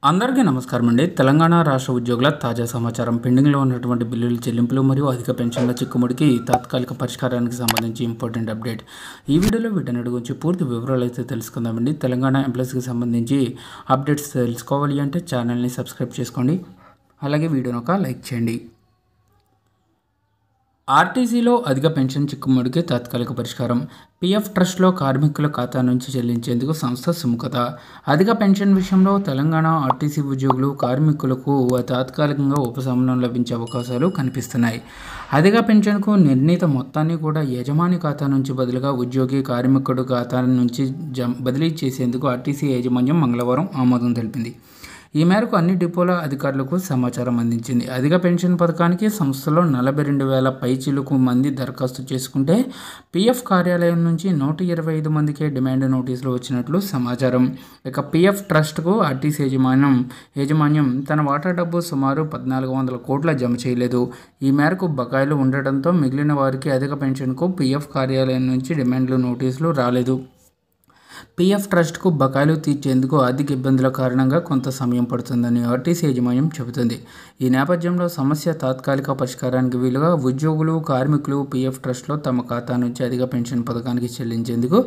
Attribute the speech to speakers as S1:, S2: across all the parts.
S1: అందరికీ నమస్కారం అండి. తెలంగాణ రాష్ట్ర ఉద్యోగుల తాజా సమాచారం. పెండింగ్లో ఉన్నటువంటి బిల్లుల చెల్లింపులు మరియు అధిక పెన్షన్ల చిక్కుముడికి తాత్కాలిక పరిష్కారానికి సంబంధించి ఇంపార్టెంట్ అప్డేట్. ఈ వీడియోలో వీటన్నిటి గురించి పూర్తి వివరాలు అయితే తెలుసుకుందామండి. తెలంగాణ ఎంప్లాయీస్కి సంబంధించి అప్డేట్స్ తెలుసుకోవాలి అంటే ఛానల్ని సబ్స్క్రైబ్ చేసుకోండి. అలాగే వీడియోని ఒక లైక్ చేయండి. ఆర్టీసీలో అధిక పెన్షన్ చిక్కుముడికి తాత్కాలిక పరిష్కారం. పీఎఫ్ ట్రస్ట్లో కార్మికుల ఖాతా నుంచి చెల్లించేందుకు సంస్థ సుముఖత. అధిక పెన్షన్ విషయంలో తెలంగాణ ఆర్టీసీ ఉద్యోగులు కార్మికులకు తాత్కాలికంగా ఉపశమనం లభించే అవకాశాలు కనిపిస్తున్నాయి. అధిక పెన్షన్కు నిర్ణీత మొత్తాన్ని కూడా యజమాని ఖాతా నుంచి బదులుగా ఉద్యోగి కార్మికుడు ఖాతా నుంచి బదిలీ చేసేందుకు ఆర్టీసీ యాజమాన్యం మంగళవారం ఆమోదం తెలిపింది. ఈ మేరకు అన్ని డిపోల అధికారులకు సమాచారం అందించింది. అధిక పెన్షన్ పథకానికి సంస్థలో 42,000 పైచిలుకు మంది దరఖాస్తు చేసుకుంటే పీఎఫ్ కార్యాలయం నుంచి 125 మందికే డిమాండ్ నోటీసులు వచ్చినట్లు సమాచారం. ఇక పీఎఫ్ ట్రస్ట్కు ఆర్టీసీ యాజమాన్యం తన వాటా డబ్బు సుమారు 1,400 కోట్ల జమ చేయలేదు. ఈ మేరకు బకాయిలు ఉండటంతో మిగిలిన వారికి అధిక పెన్షన్కు పీఎఫ్ కార్యాలయం నుంచి డిమాండ్లు నోటీసులు రాలేదు. పీఎఫ్ ట్రస్ట్కు బకాయిలు తీర్చేందుకు ఆర్థిక ఇబ్బందుల కారణంగా కొంత సమయం పడుతుందని ఆర్టీసీ యాజమాన్యం చెబుతుంది. ఈ నేపథ్యంలో సమస్య తాత్కాలిక పరిష్కారానికి వీలుగా ఉద్యోగులు కార్మికులు పీఎఫ్ ట్రస్ట్లో తమ ఖాతా నుంచి అధిక పెన్షన్ పథకానికి చెల్లించేందుకు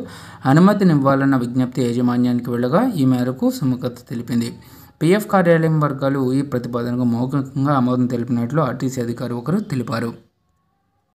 S1: అనుమతినివ్వాలన్న విజ్ఞప్తి యాజమాన్యానికి వెళ్ళగా ఈ మేరకు సుముఖత తెలిపింది. పీఎఫ్ కార్యాలయం వర్గాలు ఈ ప్రతిపాదనకు మౌఖికంగా ఆమోదం తెలిపినట్లు ఆర్టీసీ అధికారి ఒకరు తెలిపారు.